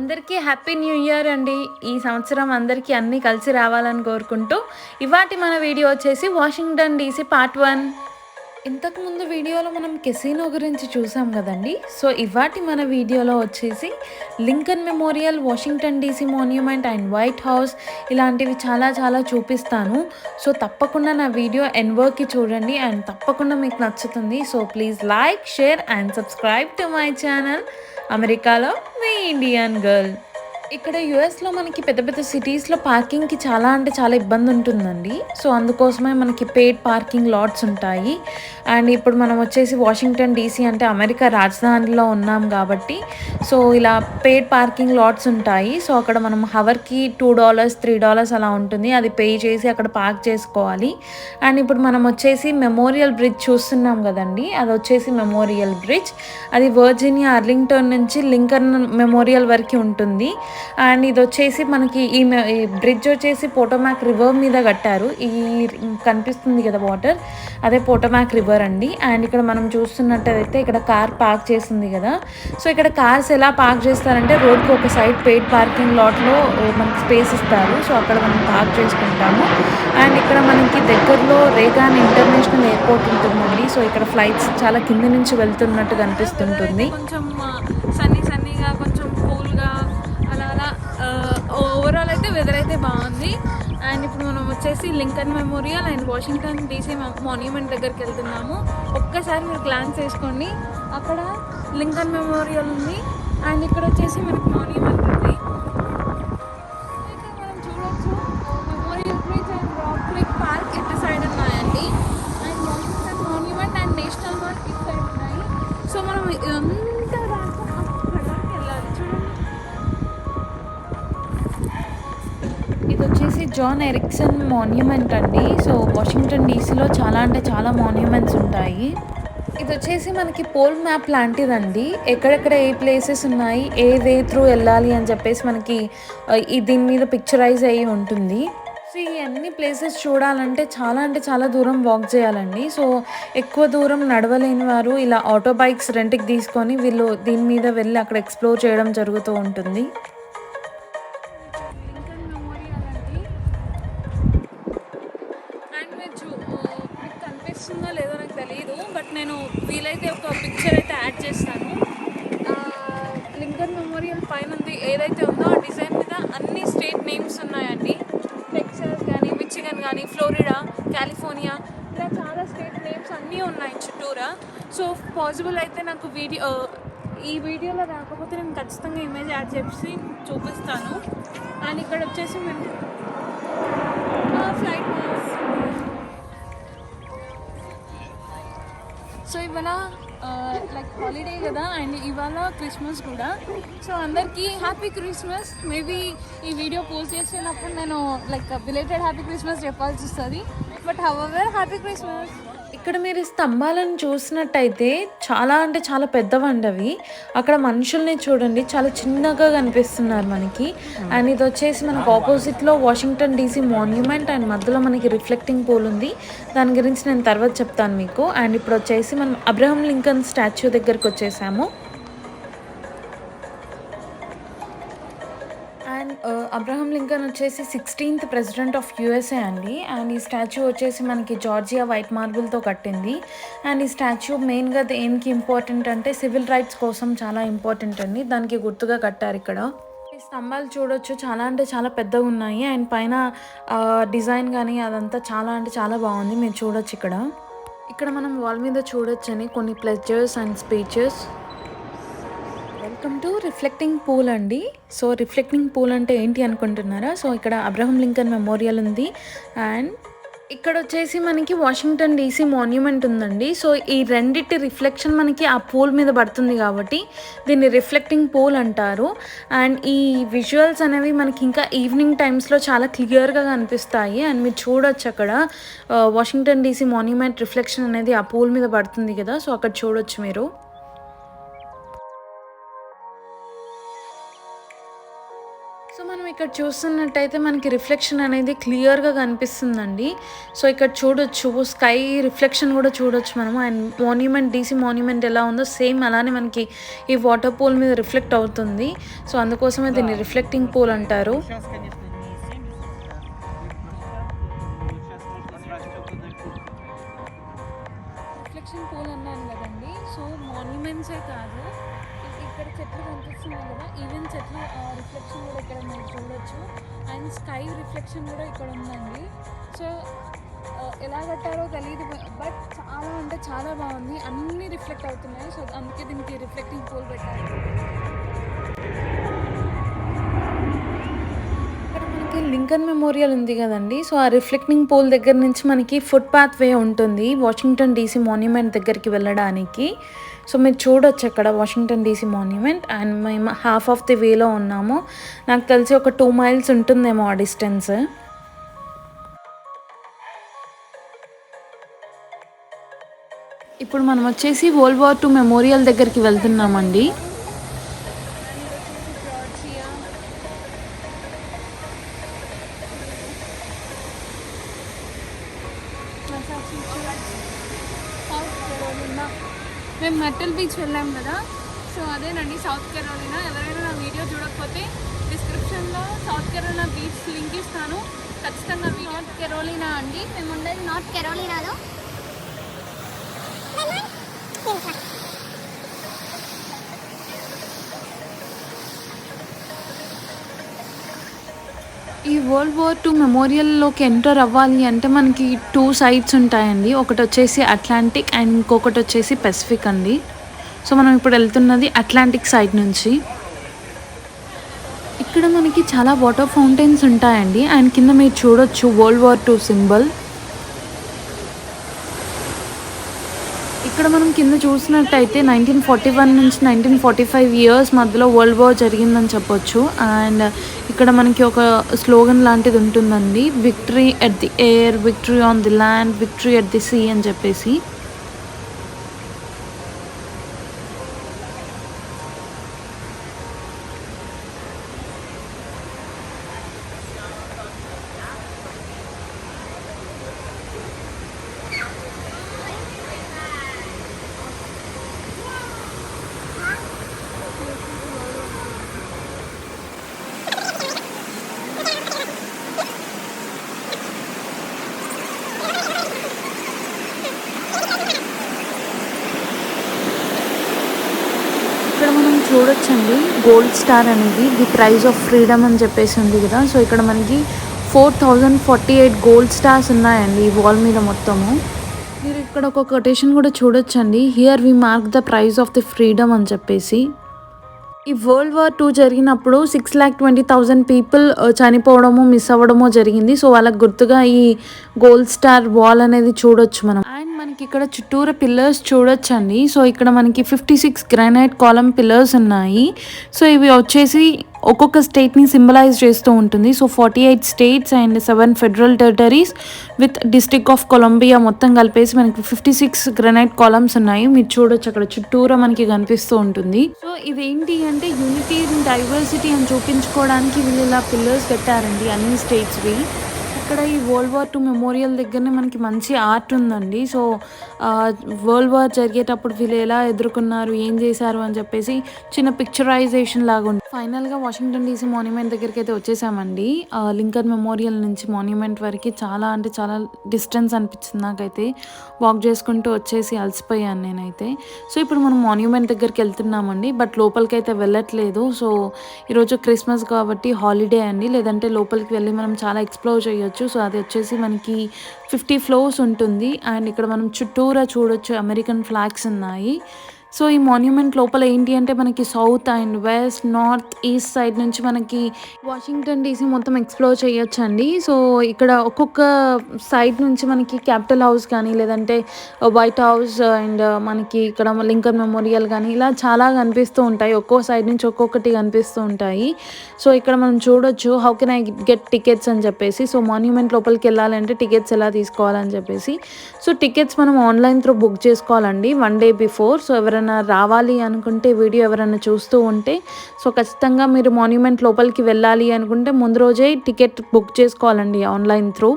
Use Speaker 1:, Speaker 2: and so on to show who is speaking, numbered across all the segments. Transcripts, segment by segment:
Speaker 1: అందరికీ happy new year అండి. ఈ సంవత్సరం అందరికీ అన్నీ కలిసి రావాలని కోరుకుంటూ ఇవాటి మన వీడియో వచ్చేసి వాషింగ్టన్ డీసీ పార్ట్ 1. ఇంతకుముందు వీడియోలో మనం కెసినో గురించి చూసాం కదండి. సో ఇవాటి మన వీడియోలో వచ్చేసి Lincoln memorial, Washington DC monument and white house ఇలాంటివి చాలా చూపిస్తాను. సో తప్పకుండా నా వీడియో ఎండ్ వరకు చూడండి అండ్ తప్పకుండా మీకు నచ్చుతుంది. So please like, share and subscribe to my channel అమెరికాలో మీ ఇండియన్ గర్ల్. ఇక్కడ యుఎస్లో మనకి పెద్ద సిటీస్లో పార్కింగ్కి చాలా ఇబ్బంది ఉంటుందండి. సో అందుకోసమే మనకి పెయిడ్ పార్కింగ్ లాట్స్ ఉంటాయి. అండ్ ఇప్పుడు మనం వచ్చేసి వాషింగ్టన్ డీసీ అంటే అమెరికా రాజధానిలో ఉన్నాం కాబట్టి సో ఇలా పెయిడ్ పార్కింగ్ లాట్స్ ఉంటాయి. సో అక్కడ మనం హవర్కి $2, $3 అలా ఉంటుంది. అది పే చేసి అక్కడ పార్క్ చేసుకోవాలి. అండ్ ఇప్పుడు మనం వచ్చేసి మెమోరియల్ బ్రిడ్జ్ చూస్తున్నాం కదండి, అది వచ్చేసి మెమోరియల్ బ్రిడ్జ్. అది వర్జీనియా అర్లింగ్టన్ నుంచి లింకన్ మెమోరియల్ వరకు ఉంటుంది. అండ్ ఇది వచ్చేసి మనకి ఈ బ్రిడ్జ్ వచ్చేసి పోటోమాక్ రివర్ మీద కట్టారు. ఈ కనిపిస్తుంది కదా వాటర్, అదే పోటోమాక్ రివర్ అండి. అండ్ ఇక్కడ మనం చూస్తున్నట్టయితే ఇక్కడ కార్ పార్క్ చేసింది కదా. సో ఇక్కడ కార్స్ ఎలా పార్క్ చేస్తారంటే రోడ్కి ఒక సైడ్ పెయిడ్ పార్కింగ్ లాట్లో మనకి స్పేస్ ఇస్తారు. సో అక్కడ మనం పార్క్ చేసుకుంటాము. అండ్ ఇక్కడ మనకి దగ్గరలో రేగాన్ ఇంటర్నేషనల్ ఎయిర్పోర్ట్ ఉంటుందండి. సో ఇక్కడ ఫ్లైట్స్ చాలా కింద నుంచి వెళ్తున్నట్టు కనిపిస్తుంటుంది. కొంచెం సన్నీగా కొంచెం కూల్గా అలా ఓవరాల్ అయితే వెదర్ అయితే బాగుంది. అండ్ ఇప్పుడు మనం వచ్చేసి Lincoln memorial and Washington DC monument దగ్గరికి వెళ్తున్నాము. ఒక్కసారి మీరు గ్లాన్స్ వేసుకోండి, అక్కడ లింకన్ మెమోరియల్ ఉంది అండ్ ఇక్కడ వచ్చేసి మనకి మాన్యుమెంట్ ఉంది. ఇక్కడ మనం చూడొచ్చు memorial bridge and rock click park ఇటు సైడ్ ఉన్నాయండి. And Washington monument and national park ఇటు సైడ్ ఉన్నాయి. సో మనం ఇదంతా దాకా అక్కడికి వెళ్ళాలి. చూడండి, ఇది వచ్చేసి జాన్ ఎరిక్సన్ మాన్యుమెంట్ అండి. సో వాషింగ్టన్ డీసీలో చాలా మాన్యుమెంట్స్ ఉంటాయి. ఇది వచ్చేసి మనకి పోల్ మ్యాప్ లాంటిదండి. ఎక్కడెక్కడ ఏ ప్లేసెస్ ఉన్నాయి, ఏ వే త్రూ వెళ్ళాలి అని చెప్పేసి మనకి దీని మీద పిక్చరైజ్ అయ్యి ఉంటుంది. సో ఈ అన్ని ప్లేసెస్ చూడాలంటే చాలా దూరం వాక్ చేయాలండి. సో ఎక్కువ దూరం నడవలేని వారు ఇలా ఆటో బైక్స్ రెంట్కి తీసుకొని వీళ్ళు దీని మీద వెళ్ళి అక్కడ ఎక్స్ప్లోర్ చేయడం జరుగుతూ ఉంటుంది. కనిపిస్తుందో లేదో నాకు తెలియదు, బట్ నేను వీలైతే ఒక పిక్చర్ అయితే యాడ్ చేస్తాను. లింకన్ మెమోరియల్ పైన ఉంది ఏదైతే ఉందో ఆ డిజైన్ మీద అన్ని స్టేట్ నేమ్స్ ఉన్నాయండి. టెక్సాస్ కానీ, మిచిగన్ కానీ, ఫ్లోరిడా, కాలిఫోర్నియా, ఇలా చాలా స్టేట్ నేమ్స్ అన్నీ ఉన్నాయి చుట్టూరా. సో పాసిబుల్ అయితే నాకు ఈ వీడియోలో రాకపోతే నేను ఖచ్చితంగా ఇమేజ్ యాడ్ చేసి చూపిస్తాను. అండ్ ఇక్కడ వచ్చేసి మేము ఫ్లైట్ సో ఇవాళ లైక్ హాలిడే కదా అండ్ ఇవాళ క్రిస్మస్ కూడా. సో అందరికీ హ్యాపీ క్రిస్మస్. మేబీ ఈ వీడియో పోస్ట్ చేసినప్పుడు నేను లైక్ బిలేటెడ్ హ్యాపీ క్రిస్మస్ చెప్పాల్సి వస్తుంది, బట్ హౌఎవర్ హ్యాపీ క్రిస్మస్. ఇక్కడ మీరు స్తంభాలను చూసినట్టయితే చాలా పెద్దవండి అవి. అక్కడ మనుషుల్ని చూడండి, చాలా చిన్నగా కనిపిస్తున్నారు మనకి. అండ్ ఇది వచ్చేసి మనకు ఆపోజిట్లో వాషింగ్టన్ డీసీ మాన్యుమెంట్ అండ్ మధ్యలో మనకి రిఫ్లెక్టింగ్ పూల్ ఉంది. దాని గురించి నేను తర్వాత చెప్తాను మీకు. అండ్ ఇప్పుడు వచ్చేసి మనం అబ్రహం లింకన్ స్టాచ్యూ దగ్గరికి వచ్చేసాము. అండ్ అబ్రహం లింకన్ వచ్చేసి 16th ప్రెసిడెంట్ ఆఫ్ యూఎస్ఏ అండి. అండ్ ఈ స్టాచ్యూ వచ్చేసి మనకి జార్జియా వైట్ మార్బుల్తో కట్టింది. అండ్ ఈ స్టాచ్యూ మెయిన్గా దేనికి ఇంపార్టెంట్ అంటే సివిల్ రైట్స్ కోసం చాలా ఇంపార్టెంట్ అండి, దానికి గుర్తుగా కట్టారు. ఇక్కడ ఈ స్తంభాలు చూడొచ్చు, చాలా పెద్దగా ఉన్నాయి. అండ్ పైన డిజైన్ కానీ అదంతా చాలా బాగుంది. మీరు చూడొచ్చు ఇక్కడ మనం వాల్ మీద చూడొచ్చని కొన్ని pleasures and speeches. Welcome to reflecting pool అండి. సో రిఫ్లెక్టింగ్ పూల్ అంటే ఏంటి అనుకుంటున్నారా? సో ఇక్కడ అబ్రహం లింకన్ మెమోరియల్ ఉంది అండ్ ఇక్కడ వచ్చేసి మనకి వాషింగ్టన్ డీసీ మాన్యుమెంట్ ఉందండి. సో ఈ రెండిటి రిఫ్లెక్షన్ మనకి ఆ పూల్ మీద పడుతుంది కాబట్టి దీన్ని రిఫ్లెక్టింగ్ పూల్ అంటారు. అండ్ ఈ విజువల్స్ అనేవి మనకి ఇంకా ఈవినింగ్ టైమ్స్లో చాలా క్లియర్గా కనిపిస్తాయి. అండ్ మీరు చూడొచ్చు అక్కడ వాషింగ్టన్ డీసీ మాన్యుమెంట్ రిఫ్లెక్షన్ అనేది ఆ పూల్ మీద పడుతుంది కదా. సో అక్కడ చూడొచ్చు మీరు. సో మనం ఇక్కడ చూస్తున్నట్టయితే మనకి రిఫ్లెక్షన్ అనేది క్లియర్గా కనిపిస్తుందండి. సో ఇక్కడ చూడొచ్చు స్కై రిఫ్లెక్షన్ కూడా చూడొచ్చు మనము. అండ్ మాన్యుమెంట్ డీసీ మాన్యుమెంట్ ఎలా ఉందో సేమ్ అలానే మనకి ఈ వాటర్ పూల్ మీద రిఫ్లెక్ట్ అవుతుంది. సో అందుకోసమే దీన్ని రిఫ్లెక్టింగ్ పూల్ అంటారు. రిఫ్లెక్షన్ పూల్ అన్నాను కదండి. సో మాన్యుమెంట్సే కాదు, ఇక్కడ చెట్లు కనిపిస్తున్నాయి కదా, ఈవెన్ చెట్లు రిఫ్లెక్షన్ కూడా ఇక్కడ మీరు చూడొచ్చు. అండ్ స్కై రిఫ్లెక్షన్ కూడా ఇక్కడ ఉందండి. సో ఎలా కట్టారో తెలియదు, బట్ చాలా అంటే చాలా బాగుంది. అన్నీ రిఫ్లెక్ట్ అవుతున్నాయి. సో అందుకే దీనికి రిఫ్లెక్టింగ్ పూల్ పెట్టారు. ఇక్కడ మనకి లింకన్ మెమోరియల్ ఉంది కదండి. సో ఆ రిఫ్లెక్టింగ్ పోల్ దగ్గర నుంచి మనకి ఫుట్ పాత్ వే ఉంటుంది వాషింగ్టన్ డీసీ మాన్యుమెంట్ దగ్గరికి వెళ్ళడానికి. సో మీరు చూడొచ్చు అక్కడ వాషింగ్టన్ డీసీ మాన్యుమెంట్. అండ్ మేము హాఫ్ ఆఫ్ ది వేలో ఉన్నాము. నాకు తెలిసి ఒక 2 miles ఉంటుందేమో ఆ డిస్టెన్స్. ఇప్పుడు మనం వచ్చేసి వరల్డ్ వార్ II మెమోరియల్ దగ్గరికి వెళ్తున్నామండి. మేము మెటల్ బీచ్ వెళ్ళాం కదా, సో అదేనండి సౌత్ కెరోలినా. ఎవరైనా నా వీడియో చూడకపోతే డిస్క్రిప్షన్లో సౌత్ కెరోలినా బీచ్ లింక్ ఇస్తాను, ఖచ్చితంగా.
Speaker 2: నార్త్ కెరోలినా అండి, మేము ఉండేది నార్త్ కెరోలినాలో.
Speaker 1: ఈ వరల్డ్ వార్ II మెమోరియల్లోకి ఎంటర్ అవ్వాలి అంటే మనకి 2 sides ఉంటాయండి. ఒకటి వచ్చేసి అట్లాంటిక్ అండ్ ఇంకొకటి వచ్చేసి పెసిఫిక్ అండి. సో మనం ఇప్పుడు వెళ్తున్నది అట్లాంటిక్ సైడ్ నుంచి. ఇక్కడ మనకి చాలా వాటర్ ఫౌంటైన్స్ ఉంటాయండి. అండ్ కింద మీరు చూడొచ్చు వరల్డ్ వార్ II సింబల్. ఇక్కడ మనం కింద చూసినట్టయితే 1941 నుంచి 1945 years మధ్యలో వరల్డ్ వార్ జరిగిందని చెప్పొచ్చు. అండ్ ఇక్కడ మనకి ఒక స్లోగన్ లాంటిది ఉంటుందండి, victory at the air, victory on the land, victory at the sea అని చెప్పేసి. ఇక్కడ మనం చూడొచ్చండి గోల్డ్ స్టార్ అనేది ది ప్రైజ్ ఆఫ్ ఫ్రీడమ్ అని చెప్పేసి ఉంది కదా. సో ఇక్కడ మనకి 4048 గోల్డ్ స్టార్స్ ఉన్నాయండి ఈ వాల్ మీద మొత్తము. మీరు ఇక్కడ ఒక కొటేషన్ కూడా చూడొచ్చండి, here we mark the price of the freedom అని చెప్పేసి. ఈ వరల్డ్ వార్ II జరిగినప్పుడు 6,20,000 పీపుల్ చనిపోవడము, మిస్ అవ్వడమో జరిగింది. సో వాళ్ళకి గుర్తుగా ఈ గోల్డ్ స్టార్ వాల్ అనేది చూడొచ్చు మనం. అండ్ మనకి ఇక్కడ చుట్టూరా పిల్లర్స్ చూడొచ్చండి. సో ఇక్కడ మనకి 56 గ్రానైట్ కాలమ్ పిల్లర్స్ ఉన్నాయి. సో ఇవి వచ్చేసి ఒక్కొక్క స్టేట్ని సింబలైజ్ చేస్తూ ఉంటుంది. So 48 states and 7 federal territories with district of Columbia మొత్తం కలిపేసి మనకి 56 గ్రానైట్ కాలమ్స్ ఉన్నాయి. మీరు చూడొచ్చు అక్కడ చుట్టూరా మనకి కనిపిస్తూ ఉంటుంది. సో ఇదేంటి అంటే యూనిటీ ఇన్ డైవర్సిటీ అని చూపించుకోవడానికి వీళ్ళు ఇలా పిల్లర్స్ పెట్టారండి అన్ని స్టేట్స్వి. ఇక్కడ ఈ వరల్డ్ వార్ II మెమోరియల్ దగ్గరనే మనకి మంచి ఆర్ట్ ఉందండి. సో వరల్డ్ వార్ జరిగేటప్పుడు వీళ్ళు ఎలా ఎదుర్కొన్నారు, ఏం చేశారు అని చెప్పేసి చిన్న పిక్చరైజేషన్ లాగా ఉంది. ఫైనల్గా వాషింగ్టన్ డీసీ మాన్యుమెంట్ దగ్గరికి అయితే వచ్చేసామండి. లింకన్ మెమోరియల్ నుంచి మాన్యుమెంట్ వరకు చాలా అంటే చాలా డిస్టెన్స్ అనిపించింది నాకైతే. వాక్ చేసుకుంటూ వచ్చేసి అలసిపోయాను నేనైతే. సో ఇప్పుడు మనం మాన్యుమెంట్ దగ్గరికి వెళ్తున్నామండి, బట్ లోపలికి అయితే వెళ్ళట్లేదు. సో ఈరోజు క్రిస్మస్ కాబట్టి హాలిడే అండి, లేదంటే లోపలికి వెళ్ళి మనం చాలా ఎక్స్ప్లోర్ చేయొచ్చు. సో అది వచ్చేసి మనకి 50 floors ఉంటుంది. అండ్ ఇక్కడ మనం చుట్టూరా చూడొచ్చు అమెరికన్ ఫ్లాగ్స్ ఉన్నాయి. సో ఈ మాన్యుమెంట్ లోపల ఏంటి అంటే మనకి south and west, north, east side నుంచి మనకి వాషింగ్టన్ డీసీ మొత్తం ఎక్స్ప్లోర్ చేయొచ్చండి. సో ఇక్కడ ఒక్కొక్క సైడ్ నుంచి మనకి క్యాపిటల్ హౌస్ కానీ, లేదంటే వైట్ హౌస్ అండ్ మనకి ఇక్కడ లింకన్ మెమోరియల్ కానీ ఇలా చాలా కనిపిస్తూ ఉంటాయి. ఒక్కో సైడ్ నుంచి ఒక్కొక్కటి కనిపిస్తూ ఉంటాయి. సో ఇక్కడ మనం చూడొచ్చు how can I get tickets అని చెప్పేసి. సో మాన్యుమెంట్ లోపలికి వెళ్ళాలంటే టికెట్స్ ఎలా తీసుకోవాలని చెప్పేసి. సో టికెట్స్ మనం ఆన్లైన్ త్రూ బుక్ చేసుకోవాలండి 1 day బిఫోర్. సో ఎవరైనా ఎవరైనా రావాలి అనుకుంటే వీడియో ఎవరైనా చూస్తూ ఉంటే సో ఖచ్చితంగా మీరు మాన్యుమెంట్ లోపలికి వెళ్ళాలి అనుకుంటే ముందు రోజే టికెట్ బుక్ చేసుకోవాలండి ఆన్లైన్ త్రూ.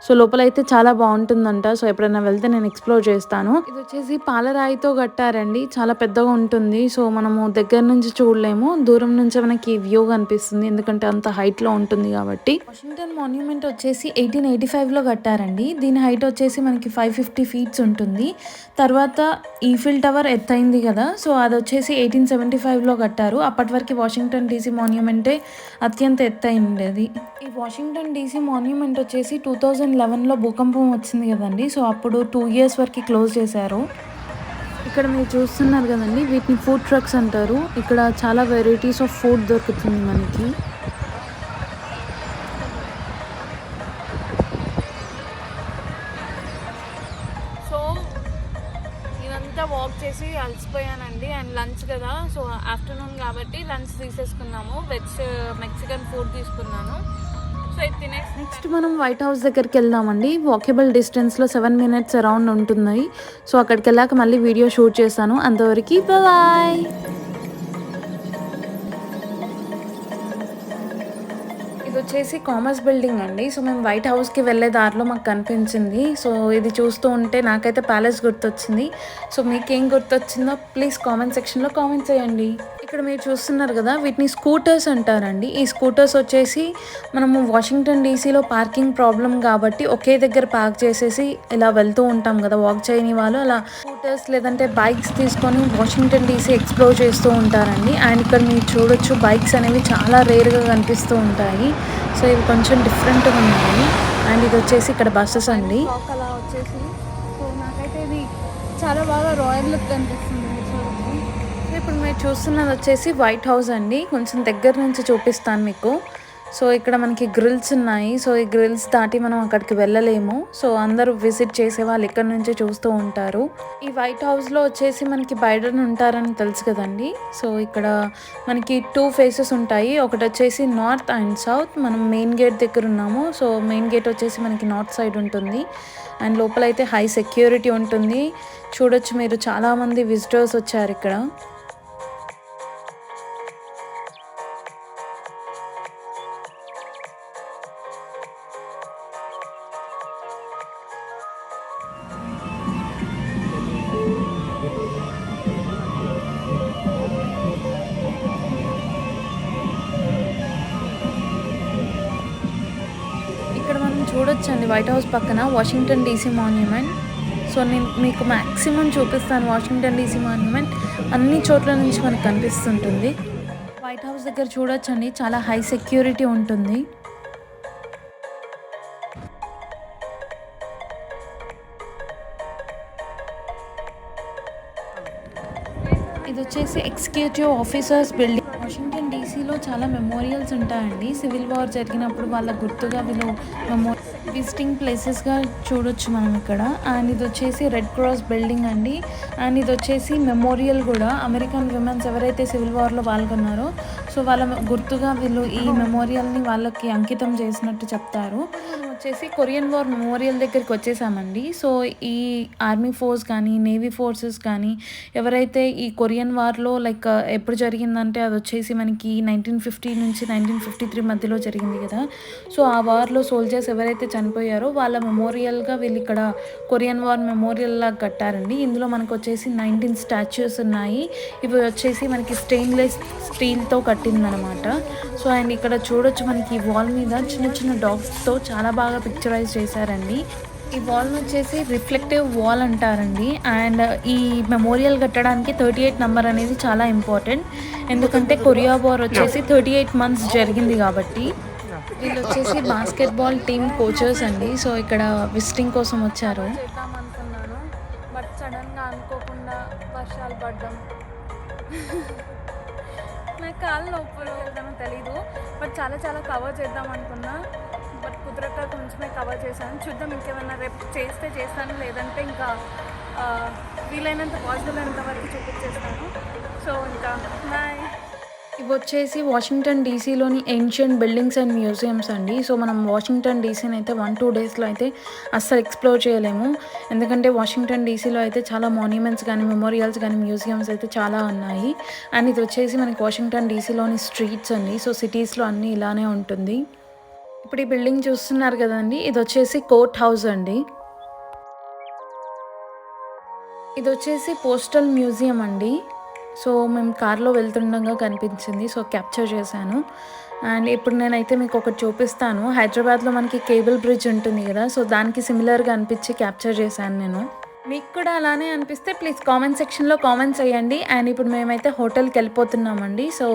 Speaker 1: సో లోపలైతే చాలా బాగుంటుందంట. సో ఎప్పుడైనా వెళ్తే నేను ఎక్స్ప్లోర్ చేస్తాను. ఇది వచ్చేసి పాలరాయితో కట్టారండి, చాలా పెద్దగా ఉంటుంది. సో మనము దగ్గర నుంచి చూడలేము, దూరం నుంచి మనకి వ్యూ కనిపిస్తుంది ఎందుకంటే అంత హైట్లో ఉంటుంది కాబట్టి. వాషింగ్టన్ మాన్యుమెంట్ వచ్చేసి 1885లో కట్టారండి. దీని హైట్ వచ్చేసి మనకి 550 ఫీట్స్ ఉంటుంది. తర్వాత ఈఫిల్ టవర్ ఎత్తైంది కదా, సో అది వచ్చేసి 1875లో కట్టారు. అప్పటి వరకు వాషింగ్టన్ డీసీ మాన్యుమెంటే అత్యంత ఎత్తైంది అది. ఈ వాషింగ్టన్ డీసీ మాన్యుమెంట్ వచ్చేసి 2011లో భూకంపం వచ్చింది కదండి, సో అప్పుడు 2 years వరకు క్లోజ్ చేశారు. ఇక్కడ మీరు చూస్తున్నారు కదండి, వీటిని ఫుడ్ ట్రక్స్ అంటారు. ఇక్కడ చాలా వెరైటీస్ ఆఫ్ ఫుడ్ దొరుకుతుంది మనకి. సో ఇదంతా వాక్ చేసి అలసిపోయానండి. అండ్ లంచ్ కదా, సో ఆఫ్టర్నూన్ కాబట్టి లంచ్ తీసేసుకున్నాము. వెజ్ మెక్సికన్ ఫుడ్ తీసుకున్నాను. నెక్స్ట్ మనం వైట్ హౌస్ దగ్గరికి వెళ్దామండి. వాకబుల్ డిస్టెన్స్లో 7 minutes అరౌండ్ ఉంటుంది. సో అక్కడికి వెళ్ళాక మళ్ళీ వీడియో షూట్ చేస్తాను. అంతవరకు బాయ్. ఇది వచ్చేసి కామర్స్ బిల్డింగ్ అండి. సో మేము వైట్ హౌస్కి వెళ్ళే దారిలో మాకు కనిపించింది. సో ఇది చూస్తూ ఉంటే నాకైతే ప్యాలెస్ గుర్తొచ్చింది. సో మీకేం గుర్తొచ్చిందో ప్లీజ్ కామెంట్ సెక్షన్లో కామెంట్ చేయండి. ఇక్కడ మీరు చూస్తున్నారు కదా, వీటిని స్కూటర్స్ అంటారండి. ఈ స్కూటర్స్ వచ్చేసి మనము వాషింగ్టన్ డీసీలో పార్కింగ్ ప్రాబ్లం కాబట్టి ఒకే దగ్గర పార్క్ చేసేసి ఇలా వెళ్తూ ఉంటాం కదా వాక్ చేయని వాళ్ళు, అలా స్కూటర్స్ లేదంటే బైక్స్ తీసుకొని వాషింగ్టన్ డీసీ ఎక్స్ప్లోర్ చేస్తూ ఉంటారండి. అండ్ ఇక్కడ మీరు చూడొచ్చు బైక్స్ అనేవి చాలా రేర్గా కనిపిస్తూ ఉంటాయి. సో ఇవి కొంచెం డిఫరెంట్గా ఉన్నాయి. అండ్ ఇది వచ్చేసి ఇక్కడ బస్సెస్ అండి. అలా వచ్చేసి సో నాకైతే ఇది చాలా బాగా రాయల్ లుక్ కనిపిస్తుంది. ఇప్పుడు మీరు చూస్తున్నది వచ్చేసి వైట్ హౌస్ అండి. కొంచెం దగ్గర నుంచి చూపిస్తాను మీకు. సో ఇక్కడ మనకి గ్రిల్స్ ఉన్నాయి. సో ఈ గ్రిల్స్ దాటి మనం అక్కడికి వెళ్ళలేము. సో అందరూ విజిట్ చేసే వాళ్ళు ఇక్కడ నుంచి చూస్తూ ఉంటారు. ఈ వైట్ హౌస్లో వచ్చేసి మనకి బైడెన్ ఉంటారని తెలుసు కదండి. సో ఇక్కడ మనకి 2 faces ఉంటాయి. ఒకటి వచ్చేసి నార్త్ అండ్ సౌత్. మనం మెయిన్ గేట్ దగ్గర ఉన్నాము. సో మెయిన్ గేట్ వచ్చేసి మనకి నార్త్ సైడ్ ఉంటుంది. అండ్ లోపలైతే హై సెక్యూరిటీ ఉంటుంది. చూడొచ్చు మీరు, చాలామంది విజిటర్స్ వచ్చారు ఇక్కడ. ఇక్కడ మనం చూడొచ్చండి వైట్ హౌస్ పక్కన వాషింగ్టన్ డీసీ మాన్యుమెంట్. సో నేను మీకు మ్యాక్సిమం చూపిస్తాను. వాషింగ్టన్ డీసీ మాన్యుమెంట్ అన్ని చోట్ల నుంచి మనకు కనిపిస్తుంటుంది. వైట్ హౌస్ దగ్గర చూడొచ్చండి, చాలా హై సెక్యూరిటీ ఉంటుంది. ఇది వచ్చేసి ఎగ్జిక్యూటివ్ ఆఫీసర్స్ బిల్డింగ్. వాషింగ్టన్ డీసీలో చాలా మెమోరియల్స్ ఉంటాయండి. సివిల్ వార్ జరిగినప్పుడు వాళ్ళ గుర్తుగా వీళ్ళు విజిటింగ్ ప్లేసెస్గా చూడొచ్చు మనం ఇక్కడ. అండ్ ఇది వచ్చేసి రెడ్ క్రాస్ బిల్డింగ్ అండి. అండ్ ఇది వచ్చేసి మెమోరియల్ కూడా. అమెరికన్ విమెన్స్ ఎవరైతే సివిల్ వార్లో పాల్గొన్నారో సో వాళ్ళ గుర్తుగా వీళ్ళు ఈ మెమోరియల్ని వాళ్ళకి అంకితం చేసినట్టు చెప్తారు. వచ్చేసి కొరియన్ వార్ మెమోరియల్ దగ్గరికి వచ్చేసామండి. సో ఈ ఆర్మీ ఫోర్స్ కానీ నేవీ ఫోర్సెస్ కానీ ఎవరైతే ఈ కొరియన్ వార్లో లైక్ ఎప్పుడు జరిగిందంటే అది వచ్చేసి మనకి 1950 నుంచి 1953 మధ్యలో జరిగింది కదా. సో ఆ వార్లో సోల్జర్స్ ఎవరైతే చనిపోయారో వాళ్ళ మెమోరియల్గా వీళ్ళు ఇక్కడ కొరియన్ వార్ మెమోరియల్ లాగా కట్టారండి. ఇందులో మనకు వచ్చేసి 19 స్టాచ్యూస్ ఉన్నాయి. ఇవి వచ్చేసి మనకి స్టెయిన్లెస్ స్టీల్తో కట్టిందనమాట. సో అండ్ ఇక్కడ చూడొచ్చు మనకి ఈ వాల్ మీద చిన్న చిన్న డాగ్స్తో చాలా బాగా పిక్చరైజ్ చేశారండి. ఈ వాల్ వచ్చేసి రిఫ్లెక్టివ్ వాల్ అంటారండి. అండ్ ఈ మెమోరియల్ కట్టడానికి 38 నెంబర్ అనేది చాలా ఇంపార్టెంట్. ఎందుకంటే కొరియా వార్ వచ్చేసి 38 months జరిగింది కాబట్టి. వీళ్ళు వచ్చేసి బాస్కెట్బాల్ టీమ్ కోచెస్ అండి. సో ఇక్కడ విజిటింగ్ కోసం వచ్చారు. చేద్దామనుకున్నాను బట్ సడన్గా అనుకోకుండా వర్షాలు పడ్డం, నాకు కాళ్ళు నొప్పులు వెళ్దామో తెలీదు. బట్ చాలా కవర్ చేద్దాం అనుకున్నా, బట్ కుదరక కొంచెమే కవర్ చేశాను. చూద్దాం, ఇంకేమైనా రేపు చేస్తే చేస్తాను, లేదంటే ఇంకా వీలైనంత పాసిబుల్ అయినంత వరకు చూపించేస్తాను. సో ఇంకా బాయ్. ఇవి వచ్చేసి వాషింగ్టన్ డీసీలోని ఏన్షియంట్ బిల్డింగ్స్ అండ్ మ్యూజియమ్స్ అండి. సో మనం వాషింగ్టన్ డీసీని అయితే 1-2 డేస్లో అయితే అస్సలు ఎక్స్ప్లోర్ చేయలేము. ఎందుకంటే వాషింగ్టన్ డీసీలో అయితే చాలా మాన్యుమెంట్స్ కానీ, మెమోరియల్స్ కానీ, మ్యూజియమ్స్ అయితే చాలా ఉన్నాయి. అండ్ ఇది వచ్చేసి మనకి వాషింగ్టన్ డీసీలోని స్ట్రీట్స్ అండి. సో సిటీస్లో అన్నీ ఇలానే ఉంటుంది. ఇప్పుడు ఈ బిల్డింగ్ చూస్తున్నారు కదండి, ఇది వచ్చేసి కోర్ట్ హౌస్ అండి. ఇది వచ్చేసి పోస్టల్ మ్యూజియం అండి. సో మేము కార్లో వెళ్తుండగా కనిపించింది, సో క్యాప్చర్ చేశాను. అండ్ ఇప్పుడు నేనైతే మీకు ఒకటి చూపిస్తాను. హైదరాబాద్లో మనకి కేబుల్ బ్రిడ్జ్ ఉంటుంది కదా, సో దానికి సిమిలర్గా అనిపించి క్యాప్చర్ చేశాను నేను. మీకు కూడా అలానే అనిపిస్తే ప్లీజ్ కామెంట్ సెక్షన్లో కామెంట్స్ చేయండి. అండ్ ఇప్పుడు మేమైతే హోటల్కి వెళ్ళిపోతున్నామండి. సో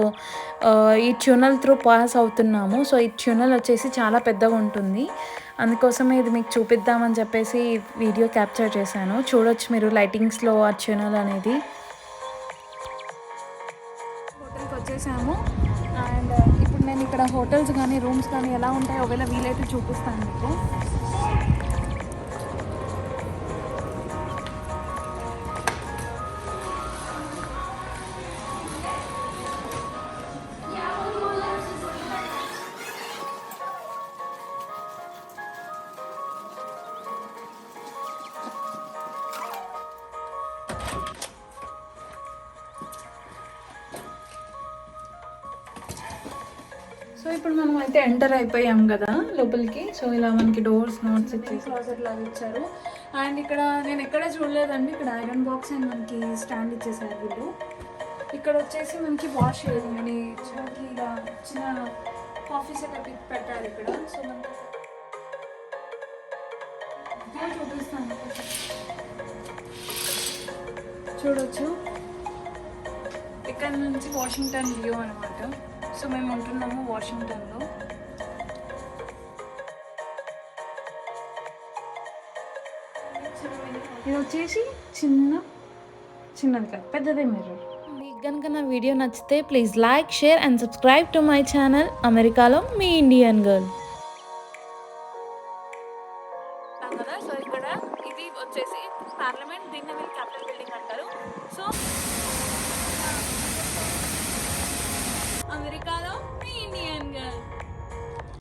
Speaker 1: ఈ ట్యూనల్ త్రూ పాస్ అవుతున్నాము. సో ఈ ట్యూనల్ వచ్చేసి చాలా పెద్దగా ఉంటుంది, అందుకోసమే ఇది మీకు చూపిద్దామని చెప్పేసి వీడియో క్యాప్చర్ చేశాను. చూడొచ్చు మీరు లైటింగ్స్లో ఆ ట్యూనల్ అనేది. హోటల్కి వచ్చేసాము. అండ్ ఇప్పుడు నేను ఇక్కడ హోటల్స్ కానీ రూమ్స్ కానీ ఎలా ఉంటాయో ఒకవేళ వీలైతే చూపిస్తాను మీకు. సో ఇప్పుడు మనం అయితే ఎంటర్ అయిపోయాం కదా లోపలికి. సో ఇలా మనకి డోర్స్ నోట్స్ ఇచ్చేసి క్లాజెట్ లాగా ఇచ్చారు. అండ్ ఇక్కడ నేను ఎక్కడ చూడలేదండి, ఇక్కడ ఐరన్ బాక్స్ అండ్ మనకి స్టాండ్ ఇచ్చేసారు వీళ్ళు. ఇక్కడ వచ్చేసి మనకి వాష్ చేయమని మనకి ఇలా చిన్న కాఫీ సెటప్ పెట్టారు ఇక్కడ. సో మనకి చూపిస్తాను, చూడొచ్చు. ఇక్కడ నుంచి వాషింగ్టన్ వ్యూ అనమాట. సో మేము ఉంటున్నాము వాషింగ్టన్లో. ఇది వచ్చేసి చిన్నది కాదు, పెద్దదే మిర్రర్. మీకు కనుక నా వీడియో నచ్చితే please like, share and subscribe to my channel అమెరికాలో మీ ఇండియన్ గర్ల్.